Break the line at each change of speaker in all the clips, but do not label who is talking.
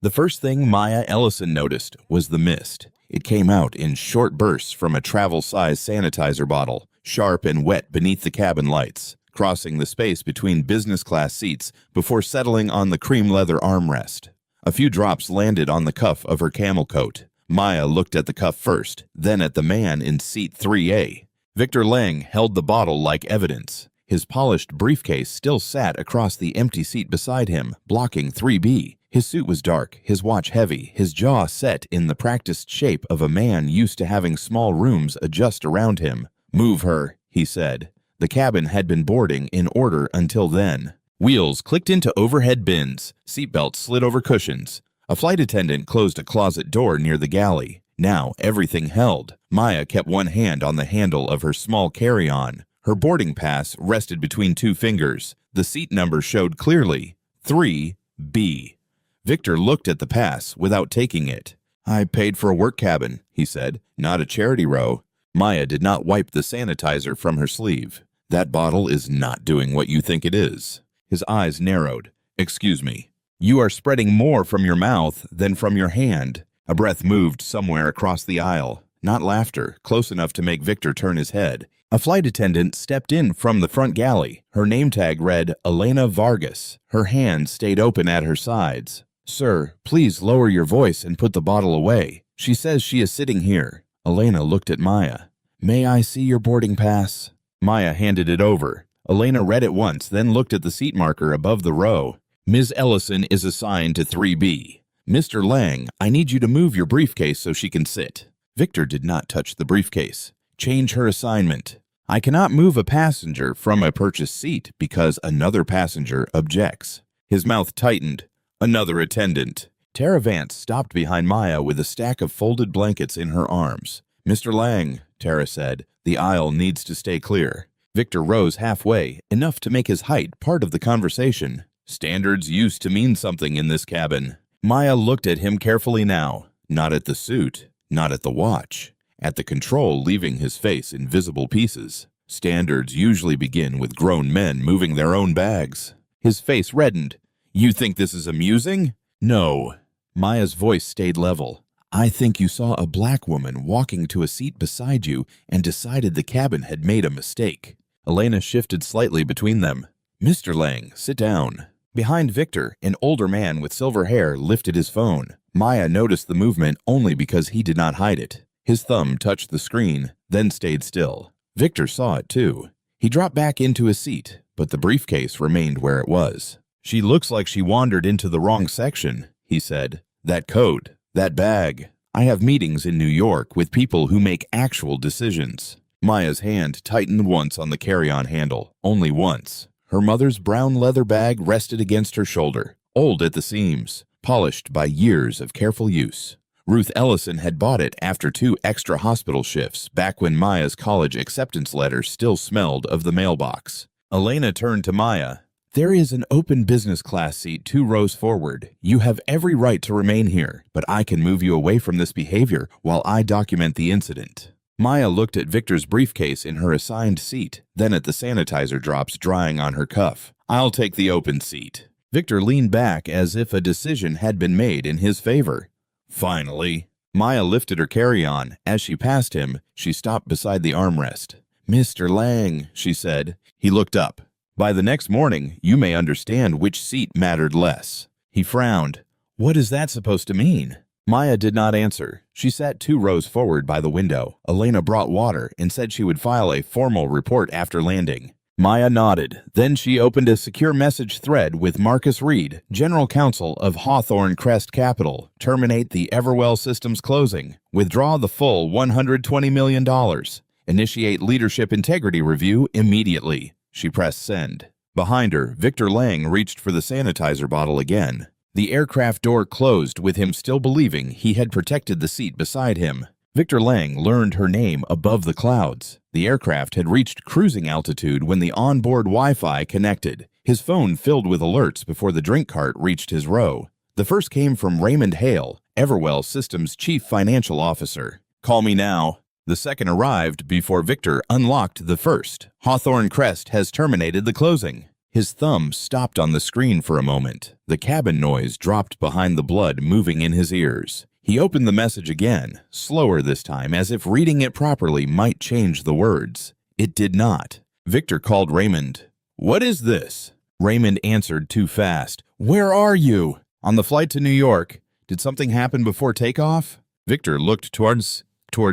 The first thing Maya Ellison noticed was the mist. It came out in short bursts from a travel-size sanitizer bottle, sharp and wet beneath the cabin lights, crossing the space between business-class seats before settling on the cream leather armrest. A few drops landed on the cuff of her camel coat. Maya looked at the cuff first, then at the man in seat 3A. Victor Lang held the bottle like evidence. His polished briefcase still sat across the empty seat beside him, blocking 3B. His suit was dark, his watch heavy, his jaw set in the practiced shape of a man used to having small rooms adjust around him. "Move her," he said. The cabin had been boarding in order until then. Wheels clicked into overhead bins, seatbelts slid over cushions. A flight attendant closed a closet door near the galley. Now everything held. Maya kept one hand on the handle of her small carry-on. Her boarding pass rested between two fingers. The seat number showed clearly, 3B. Victor looked at the pass without taking it. "I paid for a work cabin," he said, "not a charity row." Maya did not wipe the sanitizer from her sleeve. "That bottle is not doing what you think it is." His eyes narrowed. "Excuse me. You are spreading more from your mouth than from your hand." A breath moved somewhere across the aisle. Not laughter, close enough to make Victor turn his head. A flight attendant stepped in from the front galley. Her name tag read Elena Vargas. Her hands stayed open at her sides. "Sir, please lower your voice and put the bottle away. She says she is sitting here." Elena looked at Maya. "May I see your boarding pass?" Maya handed it over. Elena read it once, then looked at the seat marker above the row. "Ms. Ellison is assigned to 3B. Mr. Lang, I need you to move your briefcase so she can sit." Victor did not touch the briefcase. "Change her assignment. I cannot move a passenger from a purchased seat because another passenger objects." His mouth tightened. "Another attendant." Tara Vance stopped behind Maya with a stack of folded blankets in her arms. "Mr. Lang," Tara said, "the aisle needs to stay clear." Victor rose halfway, enough to make his height part of the conversation. "Standards used to mean something in this cabin." Maya looked at him carefully now, not at the suit, not at the watch, at the control leaving his face in visible pieces. Standards usually begin with grown men moving their own bags. His face reddened. "You think this is amusing?" "No." Maya's voice stayed level. "I think you saw a black woman walking to a seat beside you and decided the cabin had made a mistake." Elena shifted slightly between them. "Mr. Lang, sit down." Behind Victor, an older man with silver hair lifted his phone. Maya noticed the movement only because he did not hide it. His thumb touched the screen, then stayed still. Victor saw it too. He dropped back into his seat, but the briefcase remained where it was. "She looks like she wandered into the wrong section," he said. "That coat, that bag. I have meetings in New York with people who make actual decisions." Maya's hand tightened once on the carry-on handle, only once. Her mother's brown leather bag rested against her shoulder, old at the seams, polished by years of careful use. Ruth Ellison had bought it after 2 extra hospital shifts back when Maya's college acceptance letter still smelled of the mailbox. Elena turned to Maya. "There is an open business class seat 2 rows forward. You have every right to remain here, but I can move you away from this behavior while I document the incident." Maya looked at Victor's briefcase in her assigned seat, then at the sanitizer drops drying on her cuff. "I'll take the open seat." Victor leaned back as if a decision had been made in his favor. "Finally." Maya lifted her carry-on. As she passed him, she stopped beside the armrest. "Mr. Lang," she said. He looked up. "By the next morning, you may understand which seat mattered less." He frowned. "What is that supposed to mean?" Maya did not answer. She sat 2 rows forward by the window. Elena brought water and said she would file a formal report after landing. Maya nodded. Then she opened a secure message thread with Marcus Reed, General Counsel of Hawthorne Crest Capital. "Terminate the Everwell Systems closing. Withdraw the full $120 million. Initiate leadership integrity review immediately." She pressed send. Behind her, Victor Lang reached for the sanitizer bottle again. The aircraft door closed with him still believing he had protected the seat beside him. Victor Lang learned her name above the clouds. The aircraft had reached cruising altitude when the onboard Wi-Fi connected. His phone filled with alerts before the drink cart reached his row. The first came from Raymond Hale, Everwell Systems Chief Financial Officer. "Call me now." The second arrived before Victor unlocked the first. "Hawthorne Crest has terminated the closing." His thumb stopped on the screen for a moment. The cabin noise dropped behind the blood moving in his ears. He opened the message again, slower this time, as if reading it properly might change the words. It did not. Victor called Raymond. "What is this?" Raymond answered too fast. "Where are you?" "On the flight to New York. Did something happen before takeoff?" Victor looked towards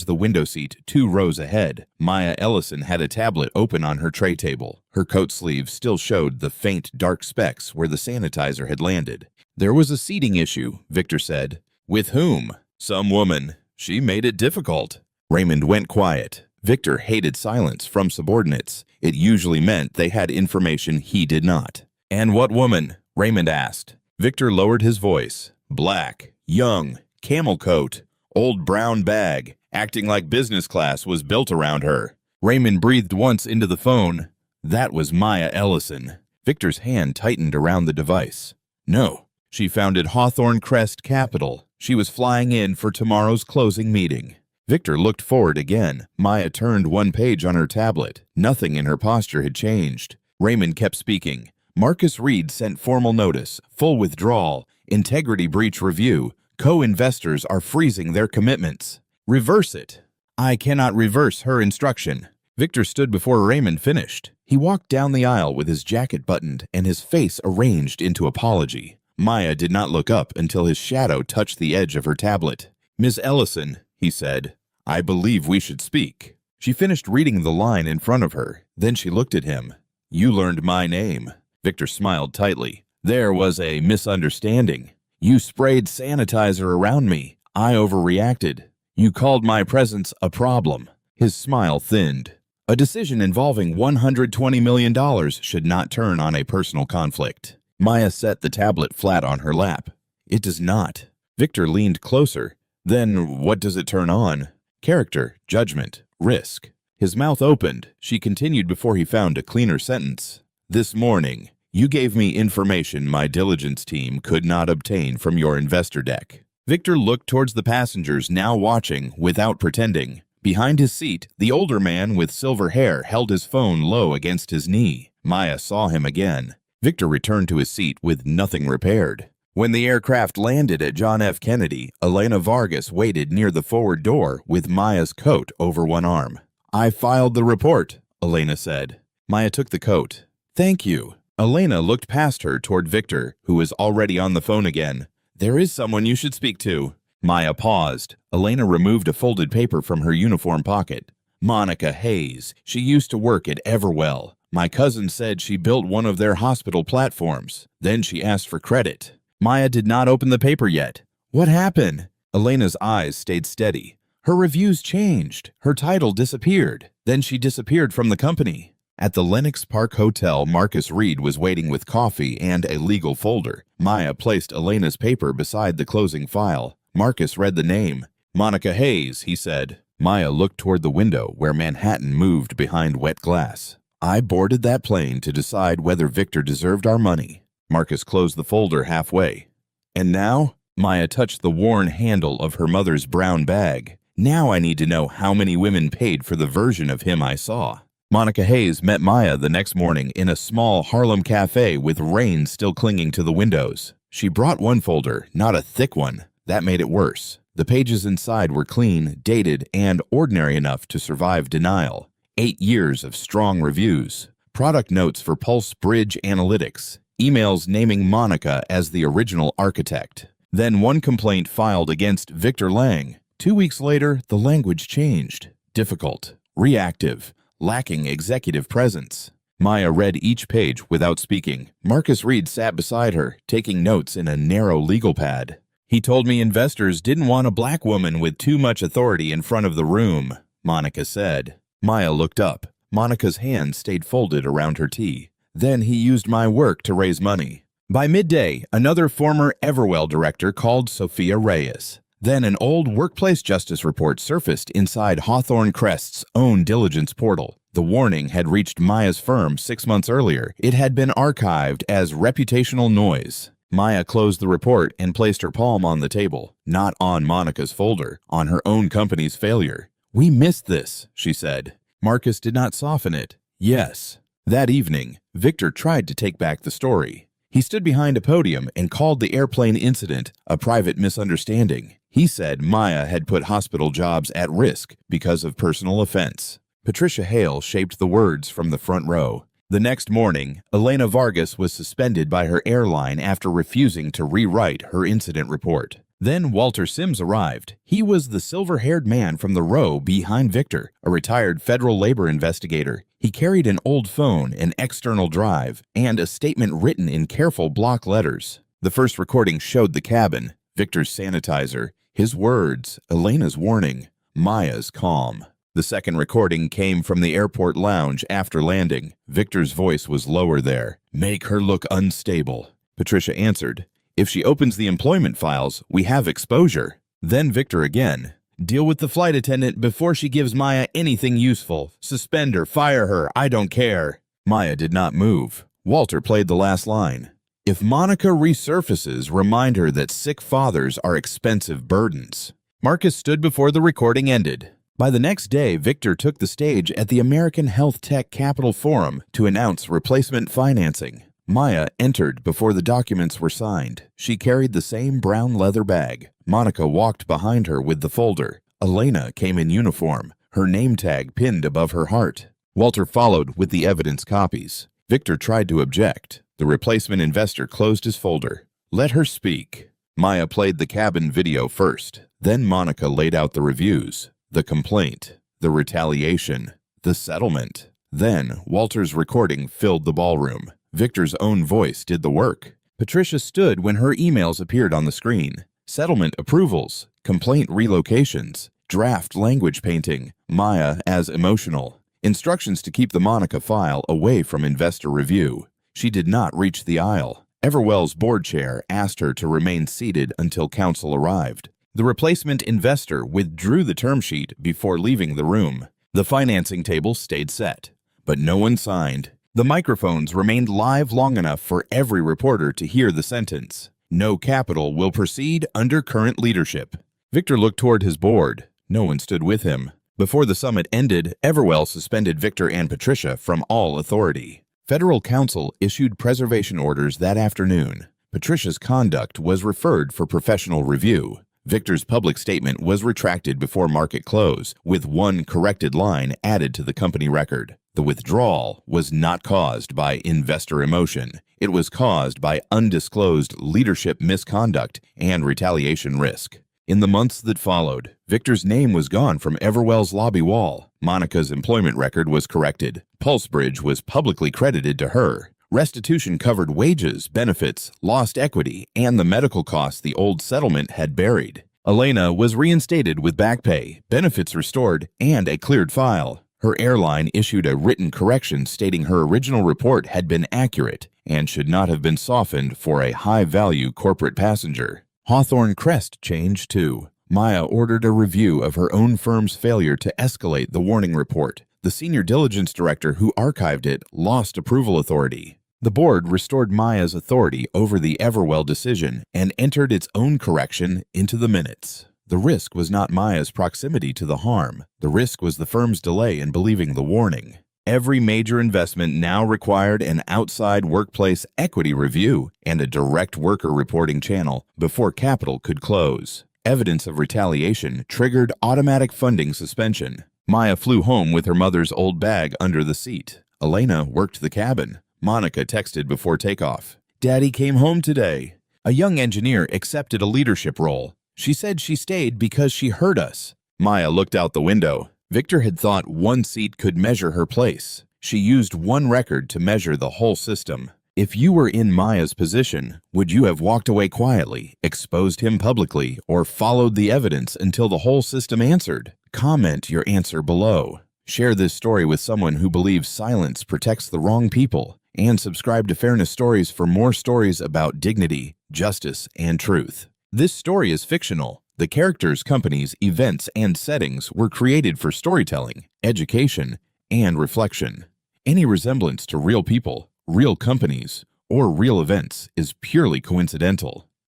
the window seat 2 rows ahead. Maya Ellison had a tablet open on her tray table. Her coat sleeve still showed the faint dark specks where the sanitizer had landed. "There was a seating issue," Victor said. "With whom?" "Some woman. She made it difficult." Raymond went quiet. Victor hated silence from subordinates. It usually meant they had information he did not. "And what woman?" Raymond asked. Victor lowered his voice. "Black, young, camel coat, old brown bag, acting like business class was built around her." Raymond breathed once into the phone. That was Maya Ellison. Victor's hand tightened around the device. "No. She founded Hawthorne Crest Capital. She was flying in for tomorrow's closing meeting." Victor looked forward again. Maya turned one page on her tablet. Nothing in her posture had changed. Raymond kept speaking. "Marcus Reed sent formal notice. Full withdrawal. Integrity breach review. Co-investors are freezing their commitments. Reverse it." "I cannot reverse her instruction." Victor stood before Raymond finished. He walked down the aisle with his jacket buttoned and his face arranged into apology. Maya did not look up until his shadow touched the edge of her tablet. "Miss Ellison," he said, "I believe we should speak." She finished reading the line in front of her. Then she looked at him. "You learned my name." Victor smiled tightly. "There was a misunderstanding. You sprayed sanitizer around me. I overreacted. You called my presence a problem." His smile thinned. "A decision involving $120 million should not turn on a personal conflict." Maya set the tablet flat on her lap. "It does not." Victor leaned closer. "Then what does it turn on?" "Character, judgment, risk." His mouth opened. She continued before he found a cleaner sentence. "This morning, you gave me information my diligence team could not obtain from your investor deck." Victor looked towards the passengers now watching without pretending. Behind his seat, the older man with silver hair held his phone low against his knee. Maya saw him again. Victor returned to his seat with nothing repaired. When the aircraft landed at John F. Kennedy, Elena Vargas waited near the forward door with Maya's coat over one arm. "I filed the report," Elena said. Maya took the coat. "Thank you." Elena looked past her toward Victor, who was already on the phone again. "There is someone you should speak to." Maya paused. Elena removed a folded paper from her uniform pocket. "Monica Hayes. She used to work at Everwell. My cousin said she built one of their hospital platforms. Then she asked for credit." Maya did not open the paper yet. "What happened?" Elena's eyes stayed steady. "Her reviews changed. Her title disappeared. Then she disappeared from the company." At the Lenox Park Hotel, Marcus Reed was waiting with coffee and a legal folder. Maya placed Elena's paper beside the closing file. Marcus read the name. "Monica Hayes," he said. Maya looked toward the window where Manhattan moved behind wet glass. "I boarded that plane to decide whether Victor deserved our money." Marcus closed the folder halfway. "And now?" Maya touched the worn handle of her mother's brown bag. "Now I need to know how many women paid for the version of him I saw." Monica Hayes met Maya the next morning in a small Harlem cafe with rain still clinging to the windows. She brought one folder, not a thick one. That made it worse. The pages inside were clean, dated, and ordinary enough to survive denial. 8 years of strong reviews. Product notes for Pulse Bridge Analytics. Emails naming Monica as the original architect. Then one complaint filed against Victor Lang. 2 weeks later, the language changed. Difficult, reactive, lacking executive presence. Maya read each page without speaking. Marcus Reed sat beside her, taking notes in a narrow legal pad. "He told me investors didn't want a black woman with too much authority in front of the room," Monica said. Maya looked up. Monica's hand stayed folded around her tea. "Then he used my work to raise money." By midday, another former Everwell director called Sophia Reyes. Then an old workplace justice report surfaced inside Hawthorne Crest's own diligence portal. The warning had reached Maya's firm 6 months earlier. It had been archived as reputational noise. Maya closed the report and placed her palm on the table, not on Monica's folder, on her own company's failure. "We missed this," she said. Marcus did not soften it. "Yes." That evening, Victor tried to take back the story. He stood behind a podium and called the airplane incident a private misunderstanding. He said Maya had put hospital jobs at risk because of personal offense. Patricia Hale shaped the words from the front row. The next morning, Elena Vargas was suspended by her airline after refusing to rewrite her incident report. Then Walter Sims arrived. He was the silver-haired man from the row behind Victor, a retired federal labor investigator. He carried an old phone, an external drive, and a statement written in careful block letters. The first recording showed the cabin, Victor's sanitizer, his words, Elena's warning, Maya's calm. The second recording came from the airport lounge after landing. Victor's voice was lower there. "Make her look unstable." Patricia answered, "If she opens the employment files, we have exposure." Then Victor again. "Deal with the flight attendant before she gives Maya anything useful. Suspend her, fire her, I don't care." Maya did not move. Walter played the last line. "If Monica resurfaces, remind her that sick fathers are expensive burdens." Marcus stood before the recording ended. By the next day, Victor took the stage at the American Health Tech Capital Forum to announce replacement financing. Maya entered before the documents were signed. She carried the same brown leather bag. Monica walked behind her with the folder. Elena came in uniform, her name tag pinned above her heart. Walter followed with the evidence copies. Victor tried to object. The replacement investor closed his folder. "Let her speak." Maya played the cabin video first. Then Monica laid out the reviews, the complaint, the retaliation, the settlement. Then Walter's recording filled the ballroom. Victor's own voice did the work. Patricia stood when her emails appeared on the screen. Settlement approvals, complaint relocations, draft language painting, Maya as emotional. Instructions to keep the Monica file away from investor review. She did not reach the aisle. Everwell's board chair asked her to remain seated until counsel arrived. The replacement investor withdrew the term sheet before leaving the room. The financing table stayed set, but no one signed. The microphones remained live long enough for every reporter to hear the sentence. "No capital will proceed under current leadership." Victor looked toward his board. No one stood with him. Before the summit ended, Everwell suspended Victor and Patricia from all authority. Federal counsel issued preservation orders that afternoon. Patricia's conduct was referred for professional review. Victor's public statement was retracted before market close, with one corrected line added to the company record. The withdrawal was not caused by investor emotion. It was caused by undisclosed leadership misconduct and retaliation risk. In the months that followed, Victor's name was gone from Everwell's lobby wall. Monica's employment record was corrected. PulseBridge was publicly credited to her. Restitution covered wages, benefits, lost equity, and the medical costs the old settlement had buried. Elena was reinstated with back pay, benefits restored, and a cleared file. Her airline issued a written correction stating her original report had been accurate and should not have been softened for a high-value corporate passenger. Hawthorne Crest changed too. Maya ordered a review of her own firm's failure to escalate the warning report. The senior diligence director who archived it lost approval authority. The board restored Maya's authority over the Everwell decision and entered its own correction into the minutes. The risk was not Maya's proximity to the harm. The risk was the firm's delay in believing the warning. Every major investment now required an outside workplace equity review and a direct worker reporting channel before capital could close. Evidence of retaliation triggered automatic funding suspension. Maya flew home with her mother's old bag under the seat. Elena worked the cabin. Monica texted before takeoff. "Daddy came home today." A young engineer accepted a leadership role. She said she stayed because she heard us. Maya looked out the window. Victor had thought one seat could measure her place. She used one record to measure the whole system. If you were in Maya's position, would you have walked away quietly, exposed him publicly, or followed the evidence until the whole system answered? Comment your answer below. Share this story with someone who believes silence protects the wrong people. And subscribe to Fairness Stories for more stories about dignity, justice, and truth. This story is fictional. The characters, companies, events, and settings were created for storytelling, education, and reflection. Any resemblance to real people, real companies, or real events is purely coincidental.